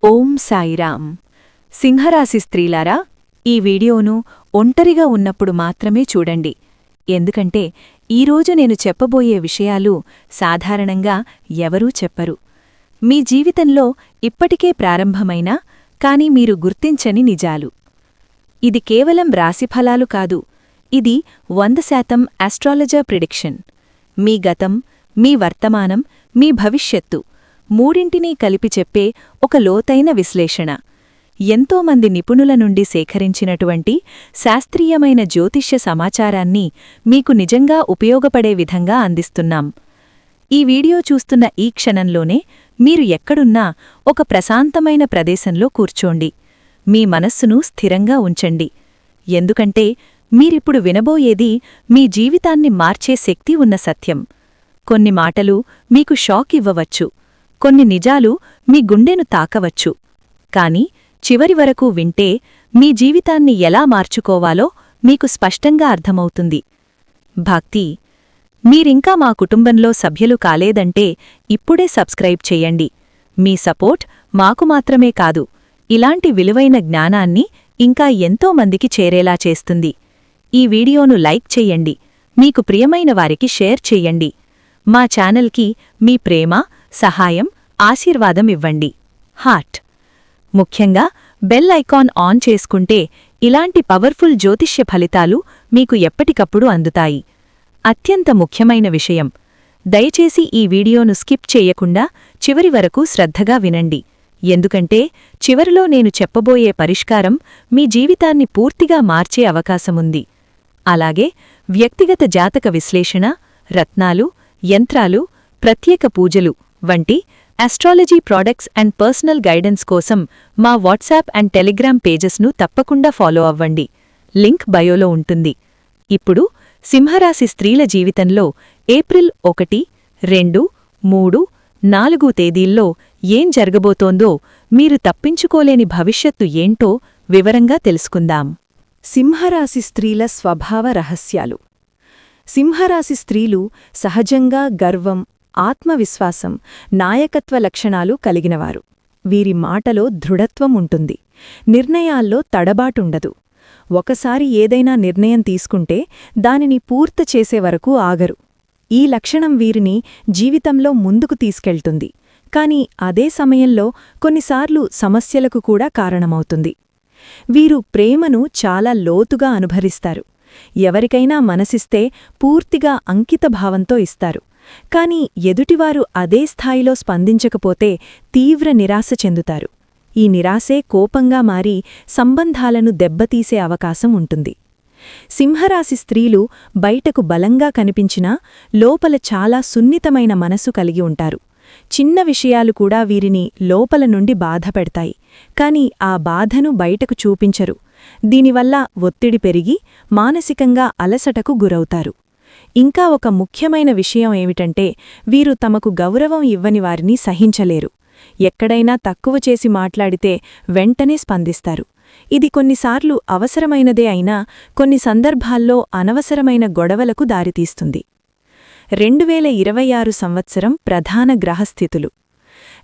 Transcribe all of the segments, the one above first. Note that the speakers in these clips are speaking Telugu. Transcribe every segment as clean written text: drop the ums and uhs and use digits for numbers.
ఓం సాయిరాం. సింహరాశి స్త్రీలారా, ఈ వీడియోను ఒంటరిగా ఉన్నప్పుడు మాత్రమే చూడండి. ఎందుకంటే ఈరోజు నేను చెప్పబోయే విషయాలు సాధారణంగా ఎవరూ చెప్పరు. మీ జీవితంలో ఇప్పటికే ప్రారంభమైనా కాని మీరు గుర్తించని నిజాలు. ఇది కేవలం రాశిఫలాలు కాదు, ఇది 100% ఆస్ట్రాలజర్ ప్రిడిక్షన్. మీ గతం, మీ వర్తమానం, మీ భవిష్యత్తు మూడింటినీ కలిపి చెప్పే ఒక లోతైన విశ్లేషణ. ఎంతోమంది నిపుణుల నుండి సేకరించినటువంటి శాస్త్రీయమైన జ్యోతిష్య సమాచారాన్ని మీకు నిజంగా ఉపయోగపడే విధంగా అందిస్తున్నాం. ఈ వీడియో చూస్తున్న ఈ క్షణంలోనే మీరు ఎక్కడున్నా ఒక ప్రశాంతమైన ప్రదేశంలో కూర్చోండి. మీ మనస్సును స్థిరంగా ఉంచండి. ఎందుకంటే మీరిప్పుడు వినబోయేది మీ జీవితాన్ని మార్చే శక్తి ఉన్న సత్యం. కొన్ని మాటలు మీకు షాక్ ఇవ్వవచ్చు, కొన్ని నిజాలు మీ గుండెను తాకవచ్చు. కాని చివరి వరకు వింటే మీ జీవితాన్ని ఎలా మార్చుకోవాలో మీకు స్పష్టంగా అర్థమవుతుంది. భక్తి. మీరింకా మా కుటుంబంలో సభ్యులు కాలేదంటే ఇప్పుడే సబ్స్క్రైబ్ చెయ్యండి. మీ సపోర్ట్ మాకు మాత్రమే కాదు, ఇలాంటి విలువైన జ్ఞానాన్ని ఇంకా ఎంతో మందికి చేరేలా చేస్తుంది. ఈ వీడియోను లైక్ చెయ్యండి, మీకు ప్రియమైన వారికి షేర్ చెయ్యండి. మా ఛానల్కి మీ ప్రేమ, సహాయం, ఆశీర్వాదం ఇవ్వండి. హార్ట్. ముఖ్యంగా బెల్ ఐకాన్ ఆన్ చేసుకుంటే ఇలాంటి పవర్ఫుల్ జ్యోతిష్య ఫలితాలు మీకు ఎప్పటికప్పుడు అందుతాయి. అత్యంత ముఖ్యమైన విషయం, దయచేసి ఈ వీడియోను స్కిప్ చేయకుండా చివరి వరకు శ్రద్ధగా వినండి. ఎందుకంటే చివరిలో నేను చెప్పబోయే పరిష్కారం మీ జీవితాన్ని పూర్తిగా మార్చే అవకాశముంది. అలాగే వ్యక్తిగత జాతక విశ్లేషణ, రత్నాలు, యంత్రాలు, ప్రత్యేక పూజలు వంటి astrology products and personal guidance కోసం మా వాట్సాప్ అండ్ టెలిగ్రామ్ పేజెస్ను తప్పకుండా ఫాలో అవ్వండి. లింక్ బయోలో ఉంటుంది. ఇప్పుడు సింహరాశి స్త్రీల జీవితంలో ఏప్రిల్ 1, 2, 3, 4 తేదీల్లో ఏం జరగబోతోందో, మీరు తప్పించుకోలేని భవిష్యత్తు ఏంటో వివరంగా తెలుసుకుందాం. సింహరాశి స్త్రీల స్వభావ రహస్యాలు. సింహరాశి స్త్రీలు సహజంగా గర్వం, ఆత్మవిశ్వాసం, నాయకత్వ లక్షణాలు కలిగినవారు. వీరి మాటలో దృఢత్వం ఉంటుంది, నిర్ణయాల్లో తడబాటుండదు. ఒకసారి ఏదైనా నిర్ణయం తీసుకుంటే దానిని పూర్తి చేసే వరకు ఆగరు. ఈ లక్షణం వీరిని జీవితంలో ముందుకు తీసుకెళ్తుంది, కాని అదే సమయంలో కొన్నిసార్లు సమస్యలకు కూడా కారణమవుతుంది. వీరు ప్రేమను చాలా లోతుగా అనుభవిస్తారు. ఎవరికైనా మనసిస్తే పూర్తిగా అంకితభావంతో ఇస్తారు. కాని ఎదుటివారు అదే స్థాయిలో స్పందించకపోతే తీవ్ర నిరాశ చెందుతారు. ఈ నిరాశే కోపంగా మారి సంబంధాలను దెబ్బతీసే అవకాశం ఉంటుంది. సింహరాశి స్త్రీలు బయటకు బలంగా కనిపించినా లోపల చాలా సున్నితమైన మనసు కలిగి ఉంటారు. చిన్న విషయాలు కూడా వీరిని లోపల నుండి బాధపెడతాయి, కాని ఆ బాధను బయటకు చూపించరు. దీనివల్ల ఒత్తిడి పెరిగి మానసికంగా అలసటకు గురవుతారు. ఇంకా ఒక ముఖ్యమైన విషయం ఏమిటంటే, వీరు తమకు గౌరవం ఇవ్వని వారిని సహించలేరు. ఎక్కడైనా తక్కువ చేసి మాట్లాడితే వెంటనే స్పందిస్తారు. ఇది కొన్నిసార్లు అవసరమైనదే అయినా కొన్ని సందర్భాల్లో అనవసరమైన గొడవలకు దారితీస్తుంది. 2026 సంవత్సరం ప్రధాన గ్రహస్థితులు.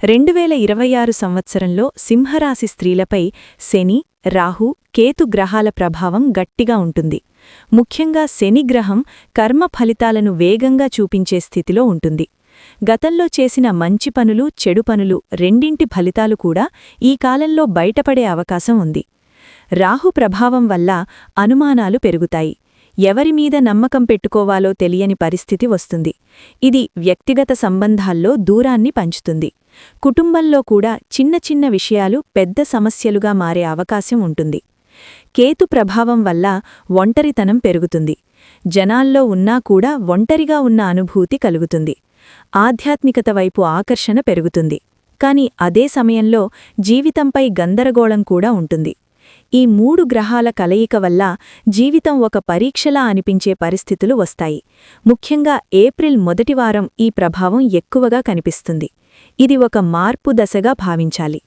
2026 సంవత్సరంలో సింహరాశి స్త్రీలపై శని, రాహు, కేతు గ్రహాల ప్రభావం గట్టిగా ఉంటుంది. ముఖ్యంగా శనిగ్రహం కర్మ ఫలితాలను వేగంగా చూపించే స్థితిలో ఉంటుంది. గతంలో చేసిన మంచి పనులు, చెడు పనులు రెండింటి ఫలితాలు కూడా ఈ కాలంలో బయటపడే అవకాశం ఉంది. రాహు ప్రభావం వల్ల అనుమానాలు పెరుగుతాయి. ఎవరిమీద నమ్మకం పెట్టుకోవాలో తెలియని పరిస్థితి వస్తుంది. ఇది వ్యక్తిగత సంబంధాల్లో దూరాన్ని పంచుతుంది. కుటుంబంలో కూడా చిన్న చిన్న విషయాలు పెద్ద సమస్యలుగా మారే అవకాశం ఉంటుంది. కేతు ప్రభావం వల్ల ఒంటరితనం పెరుగుతుంది. జనాల్లో ఉన్నా కూడా ఒంటరిగా ఉన్న అనుభూతి కలుగుతుంది. ఆధ్యాత్మికత వైపు ఆకర్షణ పెరుగుతుంది. కాని అదే సమయంలో జీవితంపై గందరగోళం కూడా ఉంటుంది. ఈ 3 గ్రహాల కలయిక వల్ల జీవితం ఒక పరీక్షలా అనిపించే పరిస్థితులు వస్తాయి. ముఖ్యంగా ఏప్రిల్ మొదటి వారం ఈ ప్రభావం ఎక్కువగా కనిపిస్తుంది. ఇది ఒక మార్పు దశగా భావించాలి.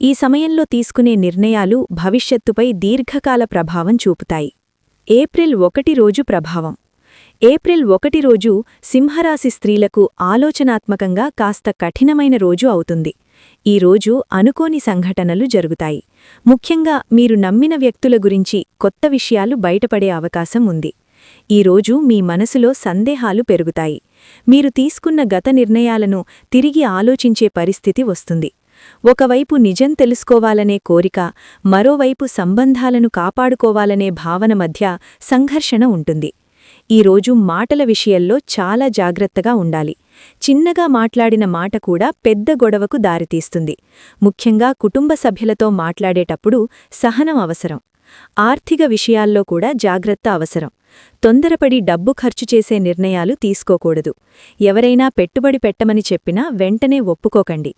ఈ సమయంలో తీసుకునే నిర్ణయాలు భవిష్యత్తుపై దీర్ఘకాల ప్రభావం చూపుతాయి. ఏప్రిల్ 1 రోజు ప్రభావం. ఏప్రిల్ 1 రోజు సింహరాశి స్త్రీలకు ఆలోచనాత్మకంగా కాస్త కఠినమైన రోజు అవుతుంది. ఈ రోజు అనుకోని సంఘటనలు జరుగుతాయి. ముఖ్యంగా మీరు నమ్మిన వ్యక్తుల గురించి కొత్త విషయాలు బయటపడే అవకాశం ఉంది. ఈ రోజు మీ మనసులో సందేహాలు పెరుగుతాయి. మీరు తీసుకున్న గత నిర్ణయాలను తిరిగి ఆలోచించే పరిస్థితి వస్తుంది. ఒకవైపు నిజం తెలుసుకోవాలనే కోరిక, మరోవైపు సంబంధాలను కాపాడుకోవాలనే భావన మధ్య సంఘర్షణ ఉంటుంది. ఈరోజు మాటల విషయంలో చాలా జాగ్రత్తగా ఉండాలి. చిన్నగా మాట్లాడిన మాట కూడా పెద్ద గొడవకు దారితీస్తుంది. ముఖ్యంగా కుటుంబ సభ్యులతో మాట్లాడేటప్పుడు సహనం అవసరం. ఆర్థిక విషయాల్లో కూడా జాగ్రత్త అవసరం. తొందరపడి డబ్బు ఖర్చు చేసే నిర్ణయాలు తీసుకోకూడదు. ఎవరైనా పెట్టుబడి పెట్టమని చెప్పినా వెంటనే ఒప్పుకోకండి.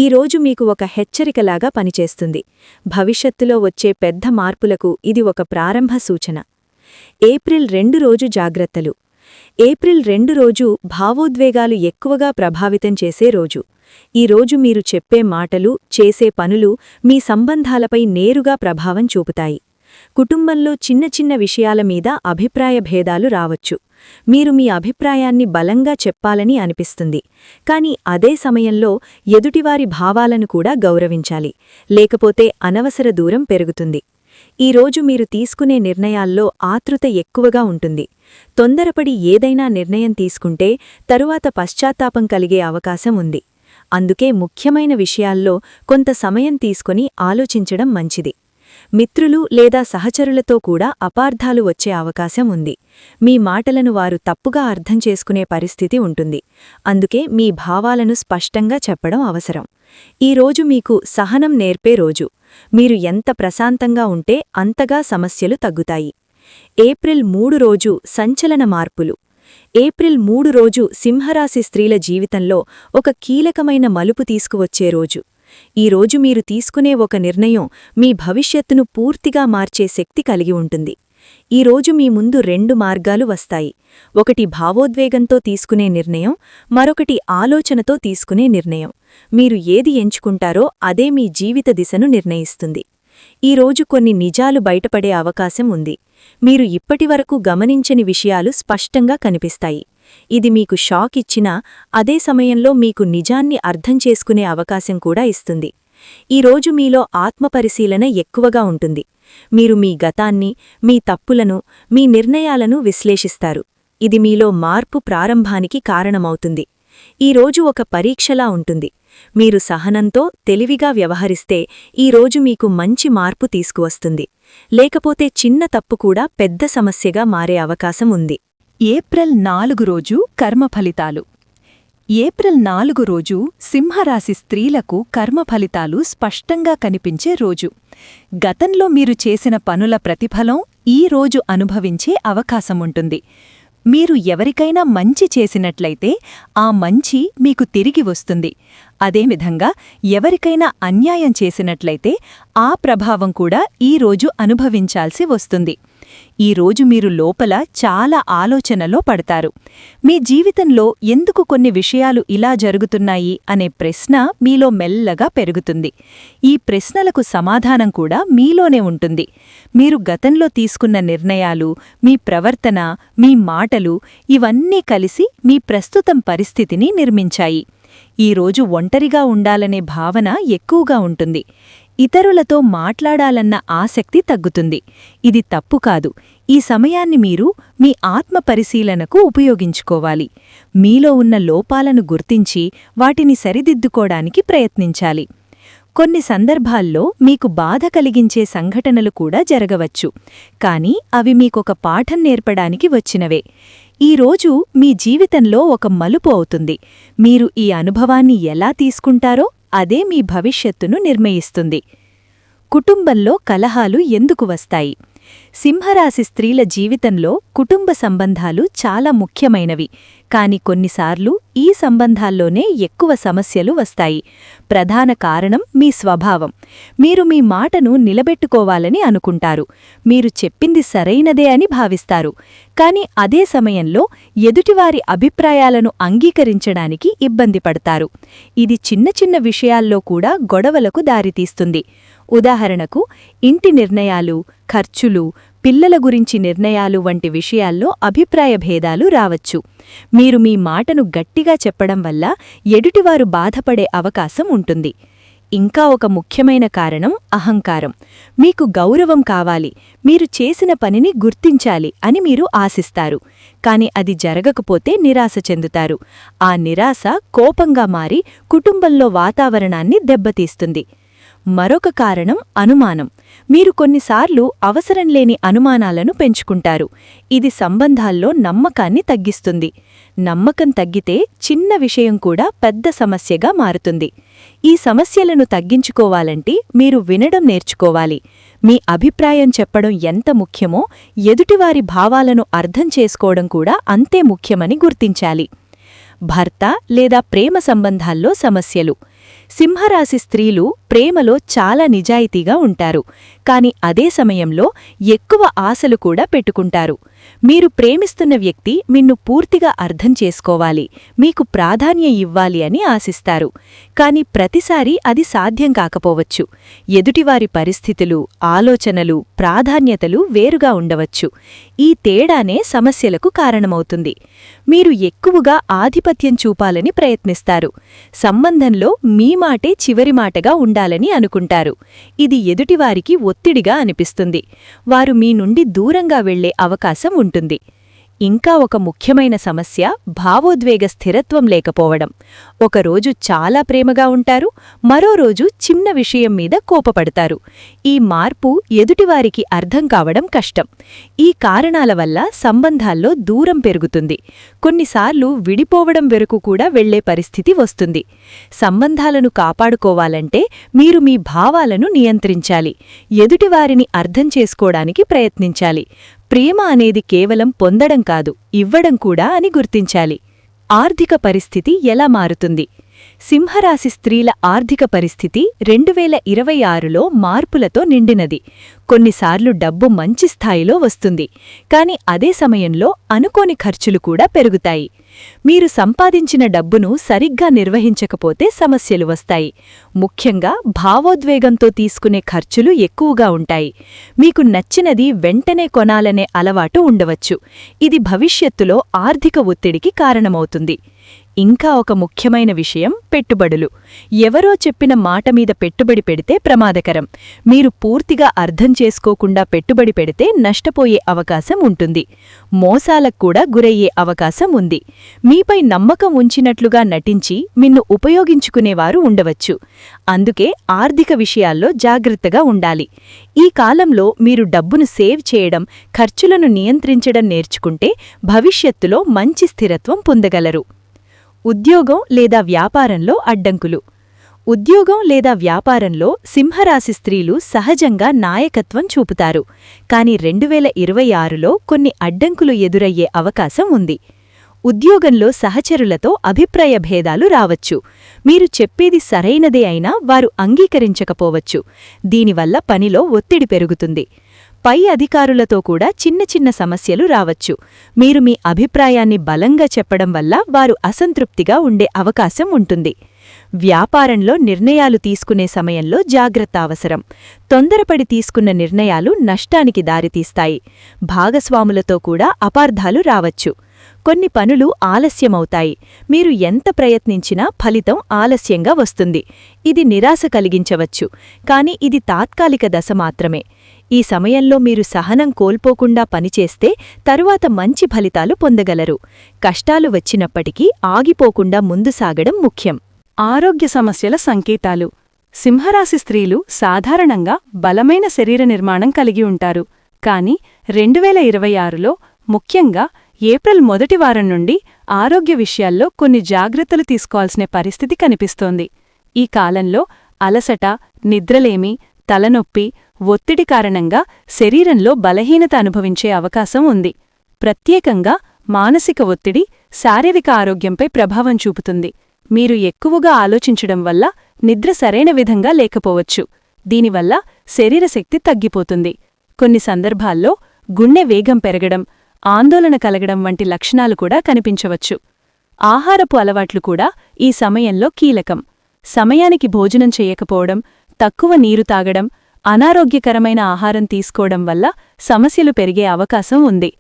ఈరోజు మీకు ఒక హెచ్చరికలాగా పనిచేస్తుంది. భవిష్యత్తులో వచ్చే పెద్ద మార్పులకు ఇది ఒక ప్రారంభ సూచన. ఏప్రిల్ 2 రోజు జాగ్రత్తలు. ఏప్రిల్ 2 రోజు భావోద్వేగాలు ఎక్కువగా ప్రభావితం చేసే రోజు. ఈ రోజు మీరు చెప్పే మాటలు, చేసే పనులు మీ సంబంధాలపై నేరుగా ప్రభావం చూపుతాయి. కుటుంబంలో చిన్న చిన్న విషయాల మీద అభిప్రాయ భేదాలు రావచ్చు. మీరు మీ అభిప్రాయాన్ని బలంగా చెప్పాలని అనిపిస్తుంది. కానీ అదే సమయంలో ఎదుటివారి భావాలను కూడా గౌరవించాలి. లేకపోతే అనవసర దూరం పెరుగుతుంది. ఈరోజు మీరు తీసుకునే నిర్ణయాల్లో ఆతృత ఎక్కువగా ఉంటుంది. తొందరపడి ఏదైనా నిర్ణయం తీసుకుంటే తరువాత పశ్చాత్తాపం కలిగే అవకాశం ఉంది. అందుకే ముఖ్యమైన విషయాల్లో కొంత సమయం తీసుకొని ఆలోచించడం మంచిది. మిత్రులు లేదా సహచరులతో కూడా అపార్థాలు వచ్చే అవకాశం ఉంది. మీ మాటలను వారు తప్పుగా అర్థం చేసుకునే పరిస్థితి ఉంటుంది. అందుకే మీ భావాలను స్పష్టంగా చెప్పడం అవసరం. ఈరోజు మీకు సహనం నేర్పే రోజు. మీరు ఎంత ప్రశాంతంగా ఉంటే అంతగా సమస్యలు తగ్గుతాయి. ఏప్రిల్ 3 రోజు సంచలన మార్పులు. ఏప్రిల్ 3 రోజు సింహరాశి స్త్రీల జీవితంలో ఒక కీలకమైన మలుపు తీసుకువచ్చే రోజు. ఈ రోజు మీరు తీసుకునే ఒక నిర్ణయం మీ భవిష్యత్తును పూర్తిగా మార్చే శక్తి కలిగి ఉంటుంది. ఈ రోజు మీ ముందు 2 మార్గాలు వస్తాయి. ఒకటి భావోద్వేగంతో తీసుకునే నిర్ణయం, మరొకటి ఆలోచనతో తీసుకునే నిర్ణయం. మీరు ఏది ఎంచుకుంటారో అదే మీ జీవిత దిశను నిర్ణయిస్తుంది. ఈ రోజు కొన్ని నిజాలు బయటపడే అవకాశం ఉంది. మీరు ఇప్పటివరకు గమనించని విషయాలు స్పష్టంగా కనిపిస్తాయి. ఇది మీకు షాక్ ఇచ్చినా అదే సమయంలో మీకు నిజాన్ని అర్థం చేసుకునే అవకాశం కూడా ఇస్తుంది. ఈ రోజు మీలో ఆత్మపరిశీలన ఎక్కువగా ఉంటుంది. మీరు మీ గతాన్ని, మీ తప్పులను, మీ నిర్ణయాలను విశ్లేషిస్తారు. ఇది మీలో మార్పు ప్రారంభానికి కారణమవుతుంది. ఈ రోజు ఒక పరీక్షలా ఉంటుంది. మీరు సహనంతో, తెలివిగా వ్యవహరిస్తే ఈ రోజు మీకు మంచి మార్పు తీసుకువస్తుంది. లేకపోతే చిన్న తప్పు కూడా పెద్ద సమస్యగా మారే అవకాశం ఉంది. ఏప్రిల్ 4 రోజు కర్మఫలితాలు. ఏప్రిల్ 4 రోజు సింహరాశి స్త్రీలకు కర్మఫలితాలు స్పష్టంగా కనిపించే రోజు. గతంలో మీరు చేసిన పనుల ప్రతిఫలం ఈ రోజు అనుభవించే అవకాశముంటుంది. మీరు ఎవరికైనా మంచి చేసినట్లయితే ఆ మంచి మీకు తిరిగి వస్తుంది. అదేవిధంగా ఎవరికైనా అన్యాయం చేసినట్లయితే ఆ ప్రభావం కూడా ఈ రోజు అనుభవించాల్సి వస్తుంది. ఈ రోజు మీరు లోపల చాలా ఆలోచనలో పడతారు. మీ జీవితంలో ఎందుకు కొన్ని విషయాలు ఇలా జరుగుతున్నాయి అనే ప్రశ్న మీలో మెల్లగా పెరుగుతుంది. ఈ ప్రశ్నలకు సమాధానం కూడా మీలోనే ఉంటుంది. మీరు గతంలో తీసుకున్న నిర్ణయాలు, మీ ప్రవర్తన, మీ మాటలు ఇవన్నీ కలిసి మీ ప్రస్తుతం పరిస్థితిని నిర్మించాయి. ఈ రోజు ఒంటరిగా ఉండాలనే భావన ఎక్కువగా ఉంటుంది. ఇతరులతో మాట్లాడాలన్న ఆసక్తి తగ్గుతుంది. ఇది తప్పు కాదు. ఈ సమయాన్ని మీరు మీ ఆత్మపరిశీలనకు ఉపయోగించుకోవాలి. మీలో ఉన్న లోపాలను గుర్తించి వాటిని సరిదిద్దుకోడానికి ప్రయత్నించాలి. కొన్ని సందర్భాల్లో మీకు బాధ కలిగించే సంఘటనలు కూడా జరగవచ్చు. కానీ అవి మీకొక పాఠం నేర్పడానికి వచ్చినవే. ఈ రోజు మీ జీవితంలో ఒక మలుపు అవుతుంది. మీరు ఈ అనుభవాన్ని ఎలా తీసుకుంటారో అదే మీ భవిష్యత్తును నిర్ణయిస్తుంది. కుటుంబంలో కలహాలు ఎందుకు వస్తాయి? సింహరాశి స్త్రీల జీవితంలో కుటుంబ సంబంధాలు చాలా ముఖ్యమైనవి. కాని కొన్నిసార్లు ఈ సంబంధాల్లోనే ఎక్కువ సమస్యలు వస్తాయి. ప్రధాన కారణం మీ స్వభావం. మీరు మీ మాటను నిలబెట్టుకోవాలని అనుకుంటారు. మీరు చెప్పింది సరైనదే అని భావిస్తారు. కాని అదే సమయంలో ఎదుటివారి అభిప్రాయాలను అంగీకరించడానికి ఇబ్బంది పడతారు. ఇది చిన్న చిన్న విషయాల్లో కూడా గొడవలకు దారితీస్తుంది. ఉదాహరణకు, ఇంటి నిర్ణయాలు, ఖర్చులు, పిల్లల గురించి నిర్ణయాలు వంటి విషయాల్లో అభిప్రాయ భేదాలు రావచ్చు. మీరు మీ మాటను గట్టిగా చెప్పడం వల్ల ఎదుటివారు బాధపడే అవకాశం ఉంటుంది. ఇంకా ఒక ముఖ్యమైన కారణం అహంకారం. మీకు గౌరవం కావాలి, మీరు చేసిన పనిని గుర్తించాలి అని మీరు ఆశిస్తారు. కాని అది జరగకపోతే నిరాశ చెందుతారు. ఆ నిరాశ కోపంగా మారి కుటుంబంలో వాతావరణాన్ని దెబ్బతీస్తుంది. మరొక కారణం అనుమానం. మీరు కొన్నిసార్లు అవసరం లేని అనుమానాలను పెంచుకుంటారు. ఇది సంబంధాల్లో నమ్మకాన్ని తగ్గిస్తుంది. నమ్మకం తగ్గితే చిన్న విషయం కూడా పెద్ద సమస్యగా మారుతుంది. ఈ సమస్యలను తగ్గించుకోవాలంటే మీరు వినడం నేర్చుకోవాలి. మీ అభిప్రాయం చెప్పడం ఎంత ముఖ్యమో ఎదుటివారి భావాలను అర్థం చేసుకోవడం కూడా అంతే ముఖ్యమని గుర్తించాలి. భర్త లేదా ప్రేమ సంబంధాల్లో సమస్యలు. సింహరాశి స్త్రీలు ప్రేమలో చాలా నిజాయితీగా ఉంటారు, కాని అదే సమయంలో ఎక్కువ ఆశలు కూడా పెట్టుకుంటారు. మీరు ప్రేమిస్తున్న వ్యక్తి నిన్ను పూర్తిగా అర్థం చేసుకోవాలి, మీకు ప్రాధాన్యం ఇవ్వాలి అని ఆశిస్తారు. కాని ప్రతిసారీ అది సాధ్యం కాకపోవచ్చు. ఎదుటివారి పరిస్థితులు, ఆలోచనలు, ప్రాధాన్యతలు వేరుగా ఉండవచ్చు. ఈ తేడానే సమస్యలకు కారణమవుతుంది. మీరు ఎక్కువగా ఆధిపత్యం చూపాలని ప్రయత్నిస్తారు. సంబంధంలో మీ మాటే చివరి మాటగా ఉండాలని అనుకుంటారు. ఇది ఎదుటివారికి ఒత్తిడిగా అనిపిస్తుంది. వారు మీ నుండి దూరంగా వెళ్లే అవకాశం ఉంటుంది. ఇంకా ఒక ముఖ్యమైన సమస్య భావోద్వేగ స్థిరత్వం లేకపోవడం. ఒకరోజు చాలా ప్రేమగా ఉంటారు, మరో రోజు చిన్న విషయం మీద కోపపడతారు. ఈ మార్పు ఎదుటివారికి అర్థం కావడం కష్టం. ఈ కారణాల వల్ల సంబంధాల్లో దూరం పెరుగుతుంది. కొన్నిసార్లు విడిపోవడం వరకు కూడా వెళ్లే పరిస్థితి వస్తుంది. సంబంధాలను కాపాడుకోవాలంటే మీరు మీ భావాలను నియంత్రించాలి. ఎదుటివారిని అర్థం చేసుకోవడానికి ప్రయత్నించాలి. ప్రేమ అనేది కేవలం పొందడం కాదు, ఇవ్వడం కూడా అని గుర్తించాలి. ఆర్థిక పరిస్థితి ఎలా మారుతుంది? సింహరాశి స్త్రీల ఆర్థిక పరిస్థితి 2026లో మార్పులతో నిండినది. కొన్నిసార్లు డబ్బు మంచి స్థాయిలో వస్తుంది, కాని అదే సమయంలో అనుకోని ఖర్చులు కూడా పెరుగుతాయి. మీరు సంపాదించిన డబ్బును సరిగ్గా నిర్వహించకపోతే సమస్యలు వస్తాయి. ముఖ్యంగా భావోద్వేగంతో తీసుకునే ఖర్చులు ఎక్కువగా ఉంటాయి. మీకు నచ్చినది వెంటనే కొనాలనే అలవాటు ఉండవచ్చు. ఇది భవిష్యత్తులో ఆర్థిక ఒత్తిడికి కారణమవుతుంది. ఇంకా ఒక ముఖ్యమైన విషయం పెట్టుబడులు. ఎవరో చెప్పిన మాట మీద పెట్టుబడి పెడితే ప్రమాదకరం. మీరు పూర్తిగా అర్థం చేసుకోకుండా పెట్టుబడి పెడితే నష్టపోయే అవకాశం ఉంటుంది. మోసాలకు కూడా గురయ్యే అవకాశం ఉంది. మీపై నమ్మకం ఉంచినట్లుగా నటించి నిన్ను ఉపయోగించుకునేవారు ఉండవచ్చు. అందుకే ఆర్థిక విషయాల్లో జాగ్రత్తగా ఉండాలి. ఈ కాలంలో మీరు డబ్బును సేవ్ చేయడం, ఖర్చులను నియంత్రించడం నేర్చుకుంటే భవిష్యత్తులో మంచి స్థిరత్వం పొందగలరు. ఉద్యోగం లేదా వ్యాపారంలో అడ్డంకులు. ఉద్యోగం లేదా వ్యాపారంలో సింహరాశి స్త్రీలు సహజంగా నాయకత్వం చూపుతారు. కాని 2026లో కొన్ని అడ్డంకులు ఎదురయ్యే అవకాశం ఉంది. ఉద్యోగంలో సహచరులతో అభిప్రాయ భేదాలు రావచ్చు. మీరు చెప్పేది సరైనదే అయినా వారు అంగీకరించకపోవచ్చు. దీనివల్ల పనిలో ఒత్తిడి పెరుగుతుంది. పై అధికారులతో కూడా చిన్న చిన్న సమస్యలు రావచ్చు. మీరు మీ అభిప్రాయాన్ని బలంగా చెప్పడం వల్ల వారు అసంతృప్తిగా ఉండే అవకాశం ఉంటుంది. వ్యాపారంలో నిర్ణయాలు తీసుకునే సమయంలో జాగ్రత్త అవసరం. తొందరపడి తీసుకున్న నిర్ణయాలు నష్టానికి దారితీస్తాయి. భాగస్వాములతో కూడా అపార్థాలు రావచ్చు. కొన్ని పనులు ఆలస్యమవుతాయి. మీరు ఎంత ప్రయత్నించినా ఫలితం ఆలస్యంగా వస్తుంది. ఇది నిరాశ కలిగించవచ్చు, కాని ఇది తాత్కాలిక దశ మాత్రమే. ఈ సమయంలో మీరు సహనం కోల్పోకుండా పనిచేస్తే తరువాత మంచి ఫలితాలు పొందగలరు. కష్టాలు వచ్చినప్పటికీ ఆగిపోకుండా ముందు సాగడం ముఖ్యం. ఆరోగ్య సమస్యల సంకేతాలు. సింహరాశి స్త్రీలు సాధారణంగా బలమైన శరీర నిర్మాణం కలిగి ఉంటారు. కాని 2026లో ముఖ్యంగా ఏప్రిల్ మొదటి వారం నుండి ఆరోగ్య విషయాల్లో కొన్ని జాగ్రత్తలు తీసుకోవాల్సిన పరిస్థితి కనిపిస్తోంది. ఈ కాలంలో అలసట, నిద్రలేమి, తలనొప్పి, ఒత్తిడి కారణంగా శరీరంలో బలహీనత అనుభవించే అవకాశం ఉంది. ప్రత్యేకంగా మానసిక ఒత్తిడి శారీరక ఆరోగ్యంపై ప్రభావం చూపుతుంది. మీరు ఎక్కువగా ఆలోచించడం వల్ల నిద్ర సరైన విధంగా లేకపోవచ్చు. దీనివల్ల శరీరశక్తి తగ్గిపోతుంది. కొన్ని సందర్భాల్లో గుండె వేగం పెరగడం, ఆందోళన కలగడం వంటి లక్షణాలు కూడా కనిపించవచ్చు. ఆహారపు అలవాట్లు కూడా ఈ సమయంలో కీలకం. సమయానికి భోజనం చేయకపోవడం, తక్కువ నీరు తాగడం, అనారోగ్యకరమైన ఆహారం తీసుకోవడం వల్ల సమస్యలు పెరిగే అవకాశం ఉంది.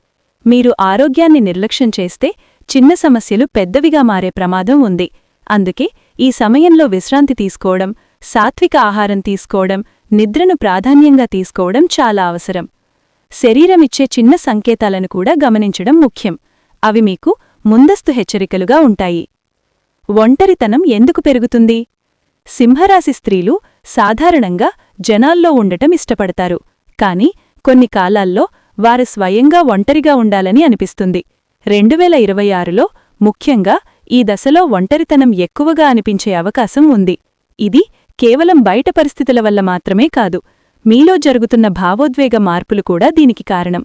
మీరు ఆరోగ్యాన్ని నిర్లక్ష్యం చేస్తే చిన్న సమస్యలు పెద్దవిగా మారే ప్రమాదం ఉంది. అందుకే ఈ సమయంలో విశ్రాంతి తీసుకోవడం, సాత్విక ఆహారం తీసుకోవడం, నిద్రను ప్రాధాన్యంగా తీసుకోవడం చాలా అవసరం. శరీరమిచ్చే చిన్న సంకేతాలను కూడా గమనించడం ముఖ్యం. అవి మీకు ముందస్తు హెచ్చరికలుగా ఉంటాయి. ఒంటరితనం ఎందుకు పెరుగుతుంది? సింహరాశి స్త్రీలు సాధారణంగా జనాల్లో ఉండటం ఇష్టపడతారు. కాని కొన్ని కాలాల్లో వారు స్వయంగా ఒంటరిగా ఉండాలని అనిపిస్తుంది. 2026లో ముఖ్యంగా ఈ దశలో ఒంటరితనం ఎక్కువగా అనిపించే అవకాశం ఉంది. ఇది కేవలం బయట పరిస్థితుల వల్ల మాత్రమే కాదు, మీలో జరుగుతున్న భావోద్వేగ మార్పులు కూడా దీనికి కారణం.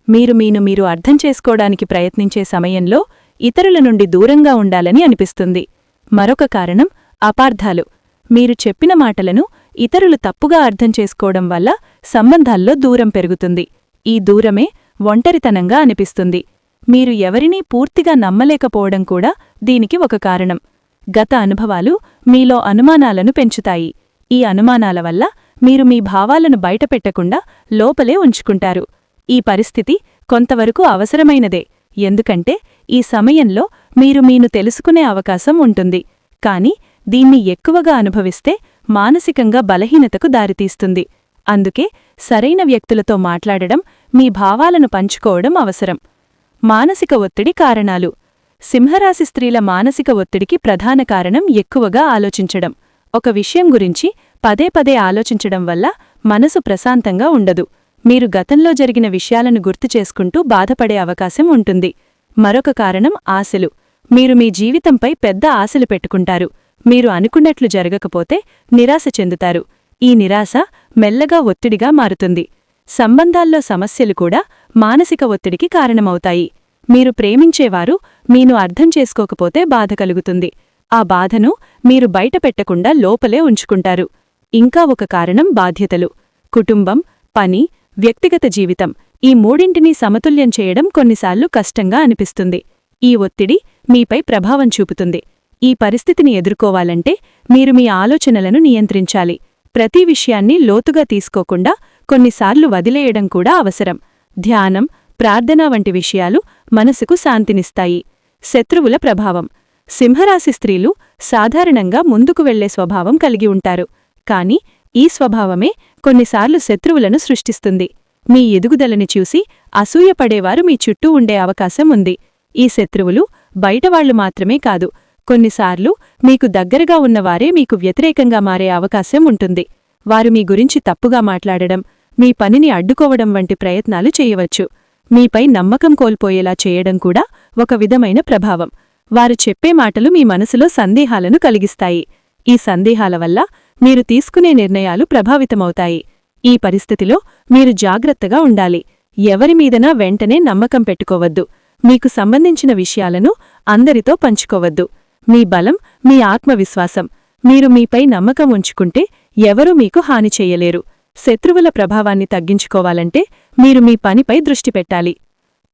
మీరు అర్థం చేసుకోవడానికి ప్రయత్నించే సమయంలో ఇతరుల నుండి దూరంగా ఉండాలని అనిపిస్తుంది. మరొక కారణం అపార్థాలు. మీరు చెప్పిన మాటలను ఇతరులు తప్పుగా అర్థం చేసుకోవడం వల్ల సంబంధాల్లో దూరం పెరుగుతుంది. ఈ దూరమే ఒంటరితనంగా అనిపిస్తుంది. మీరు ఎవరినీ పూర్తిగా నమ్మలేకపోవడం కూడా దీనికి ఒక కారణం. గత అనుభవాలు మీలో అనుమానాలను పెంచుతాయి. ఈ అనుమానాల వల్ల మీరు మీ భావాలను బయటపెట్టకుండా లోపలే ఉంచుకుంటారు. ఈ పరిస్థితి కొంతవరకు అవసరమైనదే, ఎందుకంటే ఈ సమయంలో మీరు తెలుసుకునే అవకాశం ఉంటుంది. కాని దీన్ని ఎక్కువగా అనుభవిస్తే మానసికంగా బలహీనతకు దారితీస్తుంది. అందుకే సరైన వ్యక్తులతో మాట్లాడడం, మీ భావాలను పంచుకోవడం అవసరం. మానసిక ఒత్తిడి కారణాలు. సింహరాశి స్త్రీల మానసిక ఒత్తిడికి ప్రధాన కారణం ఎక్కువగా ఆలోచించడం. ఒక విషయం గురించి పదే పదే ఆలోచించడం వల్ల మనసు ప్రశాంతంగా ఉండదు. మీరు గతంలో జరిగిన విషయాలను గుర్తుచేసుకుంటూ బాధపడే అవకాశం ఉంటుంది. మరొక కారణం ఆశలు. మీరు మీ జీవితంపై పెద్ద ఆశలు పెట్టుకుంటారు. మీరు అనుకున్నట్లు జరగకపోతే నిరాశ చెందుతారు. ఈ నిరాశ మెల్లగా ఒత్తిడిగా మారుతుంది. సంబంధాల్లో సమస్యలు కూడా మానసిక ఒత్తిడికి కారణమవుతాయి. మీరు ప్రేమించేవారు మీను అర్థం చేసుకోకపోతే బాధ కలుగుతుంది. ఆ బాధను మీరు బయటపెట్టకుండా లోపలే ఉంచుకుంటారు. ఇంకా ఒక కారణం బాధ్యతలు. కుటుంబం, పని, వ్యక్తిగత జీవితం, ఈ మూడింటినీ సమతుల్యం చేయడం కొన్నిసార్లు కష్టంగా అనిపిస్తుంది. ఈ ఒత్తిడి మీపై ప్రభావం చూపుతుంది. ఈ పరిస్థితిని ఎదుర్కోవాలంటే మీరు మీ ఆలోచనలను నియంత్రించాలి. ప్రతి విషయాన్ని లోతుగా తీసుకోకుండా కొన్నిసార్లు వదిలేయడం కూడా అవసరం. ధ్యానం, ప్రార్థన వంటి విషయాలు మనసుకు శాంతినిస్తాయి. శత్రువుల ప్రభావం. సింహరాశి స్త్రీలు సాధారణంగా ముందుకు వెళ్లే స్వభావం కలిగి ఉంటారు. కాని ఈ స్వభావమే కొన్నిసార్లు శత్రువులను సృష్టిస్తుంది. మీ ఎదుగుదలని చూసి అసూయపడేవారు మీ చుట్టూ ఉండే అవకాశం ఉంది. ఈ శత్రువులు బయటవాళ్లు మాత్రమే కాదు, కొన్నిసార్లు మీకు దగ్గరగా ఉన్నవారే మీకు వ్యతిరేకంగా మారే అవకాశం ఉంటుంది. వారు మీ గురించి తప్పుగా మాట్లాడడం, మీ పనిని అడ్డుకోవడం వంటి ప్రయత్నాలు చేయవచ్చు. మీపై నమ్మకం కోల్పోయేలా చేయడం కూడా ఒక విధమైన ప్రభావం. వారు చెప్పే మాటలు మీ మనసులో సందేహాలను కలిగిస్తాయి. ఈ సందేహాల వల్ల మీరు తీసుకునే నిర్ణయాలు ప్రభావితమవుతాయి. ఈ పరిస్థితిలో మీరు జాగ్రత్తగా ఉండాలి. ఎవరిమీదనా వెంటనే నమ్మకం పెట్టుకోవద్దు. మీకు సంబంధించిన విషయాలను అందరితో పంచుకోవద్దు. మీ బలం మీ ఆత్మవిశ్వాసం. మీరు మీపై నమ్మకం ఉంచుకుంటే ఎవరూ మీకు హాని చెయ్యలేరు. శత్రువుల ప్రభావాన్ని తగ్గించుకోవాలంటే మీరు మీ పనిపై దృష్టి పెట్టాలి.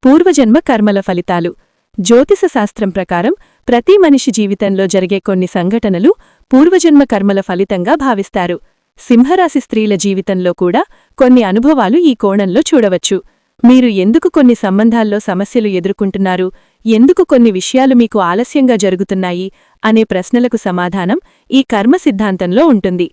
పూర్వజన్మ కర్మల ఫలితాలు. జ్యోతిష శాస్త్రం ప్రకారం ప్రతి మనిషి జీవితంలో జరిగే కొన్ని సంఘటనలు పూర్వజన్మ కర్మల ఫలితంగా భావిస్తారు. సింహరాశి స్త్రీల జీవితంలో కూడా కొన్ని అనుభవాలు ఈ కోణంలో చూడవచ్చు. మీరు ఎందుకు కొన్ని సంబంధాల్లో సమస్యలు ఎదుర్కొంటున్నారు, ఎందుకు కొన్ని విషయాలు మీకు ఆలస్యంగా జరుగుతున్నాయి అనే ప్రశ్నలకు సమాధానం ఈ కర్మ సిద్ధాంతంలో ఉంటుంది.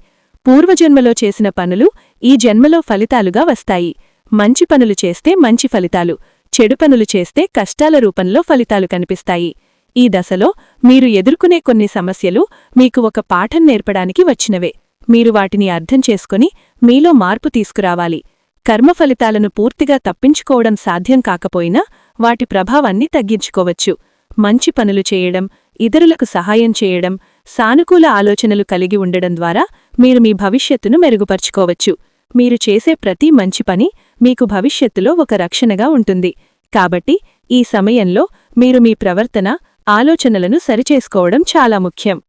పూర్వజన్మలో చేసిన పనులు ఈ జన్మలో ఫలితాలుగా వస్తాయి. మంచి పనులు చేస్తే మంచి ఫలితాలు, చెడు పనులు చేస్తే కష్టాల రూపంలో ఫలితాలు కనిపిస్తాయి. ఈ దశలో మీరు ఎదుర్కొనే కొన్ని సమస్యలు మీకు ఒక పాఠం నేర్పడానికి వచ్చినవే. మీరు వాటిని అర్థం చేసుకుని మీలో మార్పు తీసుకురావాలి. కర్మ ఫలితాలను పూర్తిగా తప్పించుకోవడం సాధ్యం కాకపోయినా వాటి ప్రభావాన్ని తగ్గించుకోవచ్చు. మంచి పనులు చేయడం, ఇతరులకు సహాయం చేయడం, సానుకూల ఆలోచనలు కలిగి ఉండడం ద్వారా మీరు మీ భవిష్యత్తును మెరుగుపర్చుకోవచ్చు. మీరు చేసే ప్రతి మంచి పని మీకు భవిష్యత్తులో ఒక రక్షణగా ఉంటుంది. కాబట్టి ఈ సమయంలో మీరు మీ ప్రవర్తన, ఆలోచనలను సరిచేసుకోవడం చాలా ముఖ్యం.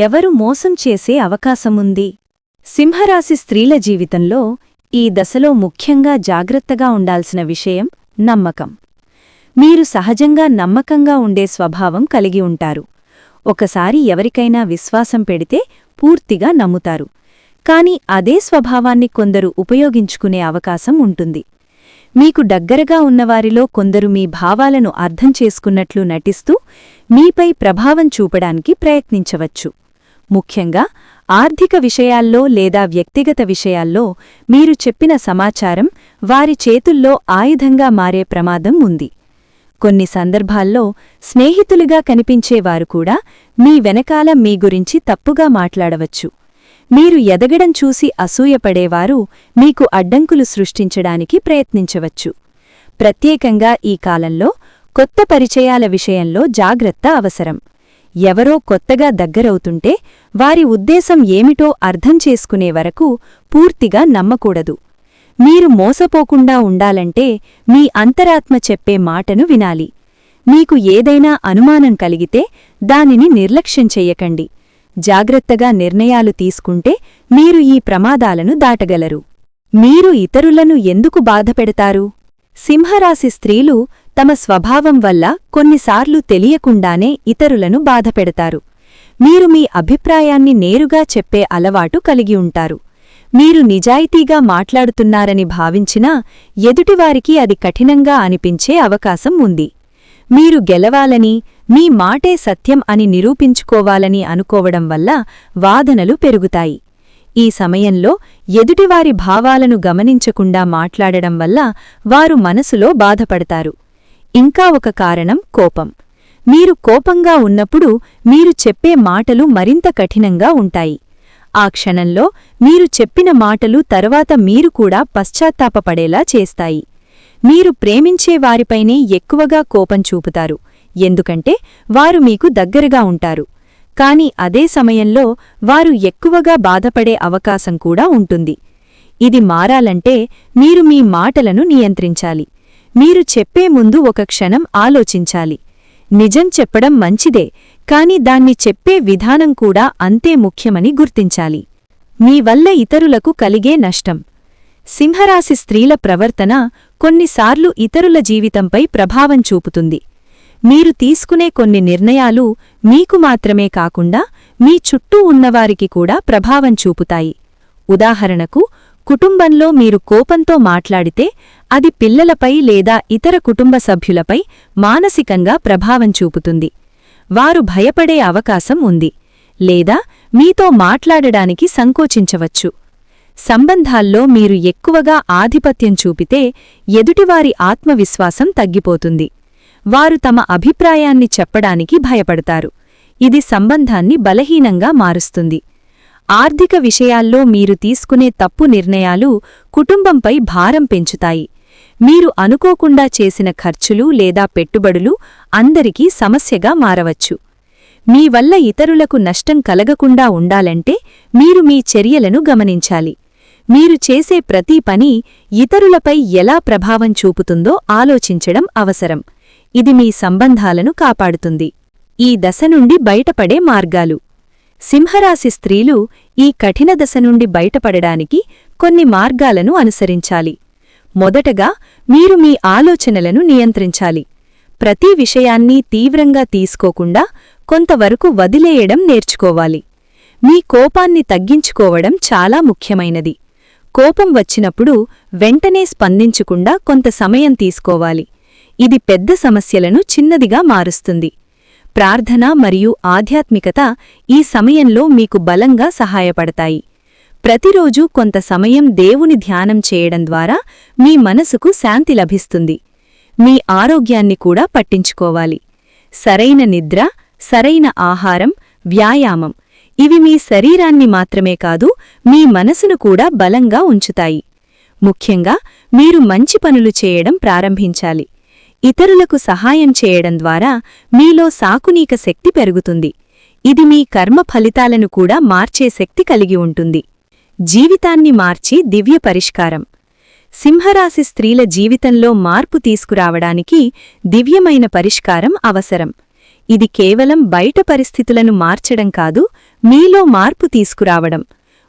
ఎవరు మోసం చేసే అవకాశముంది? సింహరాశి స్త్రీల జీవితంలో ఈ దశలో ముఖ్యంగా జాగ్రత్తగా ఉండాల్సిన విషయం నమ్మకం. మీరు సహజంగా నమ్మకంగా ఉండే స్వభావం కలిగి ఉంటారు. ఒకసారి ఎవరికైనా విశ్వాసం పెడితే పూర్తిగా నమ్ముతారు. కాని అదే స్వభావాన్ని కొందరు ఉపయోగించుకునే అవకాశం ఉంటుంది. మీకు దగ్గరగా ఉన్నవారిలో కొందరు మీ భావాలను అర్థం చేసుకున్నట్లు నటిస్తూ మీపై ప్రభావం చూపడానికి ప్రయత్నించవచ్చు. ముఖ్యంగా ఆర్థిక విషయాల్లో లేదా వ్యక్తిగత విషయాల్లో మీరు చెప్పిన సమాచారం వారి చేతుల్లో ఆయుధంగా మారే ప్రమాదం ఉంది. కొన్ని సందర్భాల్లో స్నేహితులుగా కనిపించేవారు కూడా మీ వెనకాల మీ గురించి తప్పుగా మాట్లాడవచ్చు. మీరు ఎదగడం చూసి అసూయపడేవారు మీకు అడ్డంకులు సృష్టించడానికి ప్రయత్నించవచ్చు. ప్రత్యేకంగా ఈ కాలంలో కొత్త పరిచయాల విషయంలో జాగ్రత్త అవసరం. ఎవరో కొత్తగా దగ్గరవుతుంటే వారి ఉద్దేశం ఏమిటో అర్థం చేసుకునే వరకు పూర్తిగా నమ్మకూడదు. మీరు మోసపోకుండా ఉండాలంటే మీ అంతరాత్మ చెప్పే మాటను వినాలి. మీకు ఏదైనా అనుమానం కలిగితే దానిని నిర్లక్ష్యం చెయ్యకండి. జాగ్రత్తగా నిర్ణయాలు తీసుకుంటే మీరు ఈ ప్రమాదాలను దాటగలరు. మీరు ఇతరులను ఎందుకు బాధపెడతారు? సింహరాశి స్త్రీలు తమ స్వభావం వల్ల కొన్నిసార్లు తెలియకుండానే ఇతరులను బాధపెడతారు. మీరు మీ అభిప్రాయాన్ని నేరుగా చెప్పే అలవాటు కలిగి ఉంటారు. మీరు నిజాయితీగా మాట్లాడుతున్నారని భావించినా ఎదుటివారికి అది కఠినంగా అనిపించే అవకాశం ఉంది. మీరు గెలవాలని, మీ మాటే సత్యం అని నిరూపించుకోవాలని అనుకోవడం వల్ల వాదనలు పెరుగుతాయి. ఈ సమయంలో ఎదుటివారి భావాలను గమనించకుండా మాట్లాడడం వల్ల వారు మనసులో బాధపడతారు. ఇంకా ఒక కారణం కోపం. మీరు కోపంగా ఉన్నప్పుడు మీరు చెప్పే మాటలు మరింత కఠినంగా ఉంటాయి. ఆ క్షణంలో మీరు చెప్పిన మాటలు తరువాత మీరు కూడా పశ్చాత్తాపపడేలా చేస్తాయి. మీరు ప్రేమించే వారిపైనే ఎక్కువగా కోపం చూపుతారు, ఎందుకంటే వారు మీకు దగ్గరగా ఉంటారు. కాని అదే సమయంలో వారు ఎక్కువగా బాధపడే అవకాశం కూడా ఉంటుంది. ఇది మారాలంటే మీరు మీ మాటలను నియంత్రించాలి. మీరు చెప్పే ముందు ఒక క్షణం ఆలోచించాలి. నిజం చెప్పడం మంచిదే, కాని దాన్ని చెప్పే విధానం కూడా అంతే ముఖ్యమని గుర్తించాలి. మీ వల్ల ఇతరులకు కలిగే నష్టం. సింహరాశి స్త్రీల ప్రవర్తన కొన్నిసార్లు ఇతరుల జీవితంపై ప్రభావం చూపుతుంది. మీరు తీసుకునే కొన్ని నిర్ణయాలు మీకు మాత్రమే కాకుండా మీ చుట్టూ ఉన్నవారికి కూడా ప్రభావం చూపుతాయి. ఉదాహరణకు, కుటుంబంలో మీరు కోపంతో మాట్లాడితే అది పిల్లలపై లేదా ఇతర కుటుంబ సభ్యులపై మానసికంగా ప్రభావం చూపుతుంది. వారు భయపడే అవకాశం ఉంది, లేదా మీతో మాట్లాడడానికి సంకోచించవచ్చు. సంబంధాల్లో మీరు ఎక్కువగా ఆధిపత్యం చూపితే ఎదుటివారి ఆత్మవిశ్వాసం తగ్గిపోతుంది. వారు తమ అభిప్రాయాన్ని చెప్పడానికి భయపడతారు. ఇది సంబంధాన్ని బలహీనంగా మారుస్తుంది. ఆర్థిక విషయాల్లో మీరు తీసుకునే తప్పు నిర్ణయాలు కుటుంబంపై భారం పెంచుతాయి. మీరు అనుకోకుండా చేసిన ఖర్చులు లేదా పెట్టుబడులు అందరికీ సమస్యగా మారవచ్చు. మీ వల్ల ఇతరులకు నష్టం కలగకుండా ఉండాలంటే మీరు మీ చర్యలను గమనించాలి. మీరు చేసే ప్రతి పని ఇతరులపై ఎలా ప్రభావం చూపుతుందో ఆలోచించడం అవసరం. ఇది మీ సంబంధాలను కాపాడుతుంది. ఈ దశ నుండి బయటపడే మార్గాలు. సింహరాశి స్త్రీలు ఈ కఠిన దశ నుండి బయటపడడానికి కొన్ని మార్గాలను అనుసరించాలి. మొదటగా, మీరు మీ ఆలోచనలను నియంత్రించాలి. ప్రతి విషయాన్ని తీవ్రంగా తీసుకోకుండా కొంతవరకు వదిలేయడం నేర్చుకోవాలి. మీ కోపాన్ని తగ్గించుకోవడం చాలా ముఖ్యమైనది. కోపం వచ్చినప్పుడు వెంటనే స్పందించకుండా కొంత సమయం తీసుకోవాలి. ఇది పెద్ద సమస్యలను చిన్నదిగా మారుస్తుంది. ప్రార్థన మరియు ఆధ్యాత్మికత ఈ సమయంలో మీకు బలంగా సహాయపడతాయి. ప్రతిరోజూ కొంత సమయం దేవుని ధ్యానం చేయడం ద్వారా మీ మనసుకు శాంతి లభిస్తుంది. మీ ఆరోగ్యాన్ని కూడా పట్టించుకోవాలి. సరైన నిద్ర, సరైన ఆహారం, వ్యాయామం ఇవి మీ శరీరాన్ని మాత్రమే కాదు, మీ మనసును కూడా బలంగా ఉంచుతాయి. ముఖ్యంగా మీరు మంచి పనులు చేయడం ప్రారంభించాలి. ఇతరులకు సహాయం చేయడం ద్వారా మీలో సాకునీక శక్తి పెరుగుతుంది. ఇది మీ కర్మ ఫలితాలను కూడా మార్చే శక్తి కలిగి ఉంటుంది. జీవితాన్ని మార్చి దివ్య పరిష్కారం. సింహరాశి స్త్రీల జీవితంలో మార్పు తీసుకురావడానికి దివ్యమైన పరిష్కారం అవసరం. ఇది కేవలం బయట పరిస్థితులను మార్చడం కాదు, మీలో మార్పు తీసుకురావడం.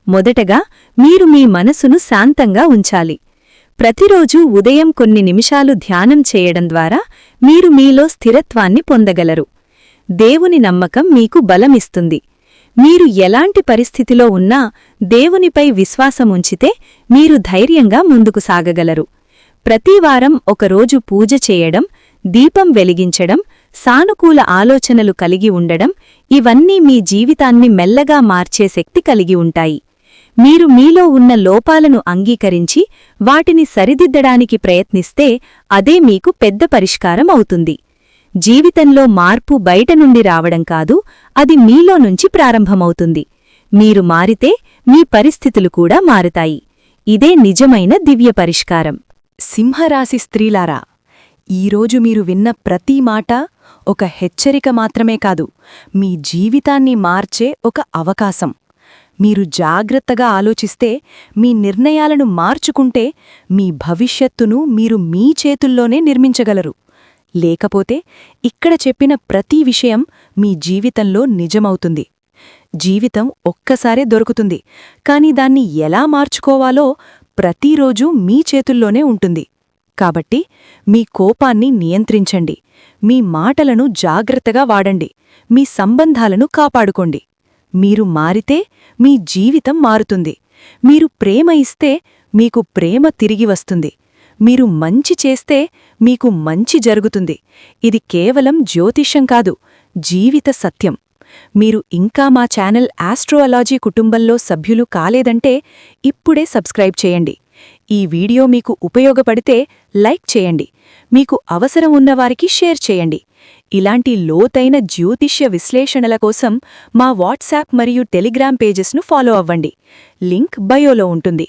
మొదటగా, మీరు మీ మనసును శాంతంగా ఉంచాలి. ప్రతిరోజూ ఉదయం కొన్ని నిమిషాలు ధ్యానం చేయడం ద్వారా మీరు మీలో స్థిరత్వాన్ని పొందగలరు. దేవుని నమ్మకం మీకు బలమిస్తుంది. మీరు ఎలాంటి పరిస్థితిలో ఉన్నా దేవునిపై విశ్వాసముంచితే మీరు ధైర్యంగా ముందుకు సాగగలరు. ప్రతివారం ఒకరోజు పూజ చేయడం, దీపం వెలిగించడం, సానుకూల ఆలోచనలు కలిగి ఉండడం ఇవన్నీ మీ జీవితాన్ని మెల్లగా మార్చే శక్తి కలిగి ఉంటాయి. మీరు మీలో ఉన్న లోపాలను అంగీకరించి వాటిని సరిదిద్దడానికి ప్రయత్నిస్తే అదే మీకు పెద్ద పరిష్కారం అవుతుంది. జీవితంలో మార్పు బయట నుండి రావడం కాదు, అది మీలో నుంచి ప్రారంభమవుతుంది. మీరు మారితే మీ పరిస్థితులు కూడా మారుతాయి. ఇదే నిజమైన దివ్య పరిష్కారం. సింహరాశి స్త్రీలారా, ఈరోజు మీరు విన్న ప్రతి మాట ఒక హెచ్చరిక మాత్రమే కాదు, మీ జీవితాన్ని మార్చే ఒక అవకాశం. మీరు జాగ్రత్తగా ఆలోచిస్తే, మీ నిర్ణయాలను మార్చుకుంటే మీ భవిష్యత్తును మీరు మీ చేతుల్లోనే నిర్మించగలరు. లేకపోతే ఇక్కడ చెప్పిన ప్రతి విషయం మీ జీవితంలో నిజమవుతుంది. జీవితం ఒక్కసారే దొరుకుతుంది, కాని దాన్ని ఎలా మార్చుకోవాలో ప్రతిరోజూ మీ చేతుల్లోనే ఉంటుంది. కాబట్టి మీ కోపాన్ని నియంత్రించండి, మీ మాటలను జాగ్రత్తగా వాడండి, మీ సంబంధాలను కాపాడుకోండి. మీరు మారితే మీ జీవితం మారుతుంది. మీరు ప్రేమ ఇస్తే మీకు ప్రేమ తిరిగి వస్తుంది. మీరు మంచి చేస్తే మీకు మంచి జరుగుతుంది. ఇది కేవలం జ్యోతిష్యం కాదు, జీవిత సత్యం. మీరు ఇంకా మా ఛానల్ ఆస్ట్రోఅలాజీ కుటుంబంలో సభ్యులు కాలేదంటే ఇప్పుడే సబ్స్క్రైబ్ చేయండి. ఈ వీడియో మీకు ఉపయోగపడితే లైక్ చేయండి, మీకు అవసరం ఉన్నవారికి షేర్ చేయండి. ఇలాంటి లోతైన జ్యోతిష్య విశ్లేషణల కోసం మా వాట్సాప్ మరియు టెలిగ్రామ్ పేజెస్ను ఫాలో అవ్వండి. లింక్ బయోలో ఉంటుంది.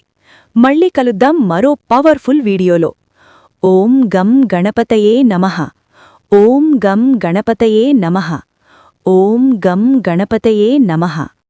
మళ్ళీ కలుద్దాం మరో పవర్ఫుల్ వీడియోలో. ఓం గం గణపతయే నమః. ఓం గం గణపతయే నమః. ఓం గం గణపతయే నమః.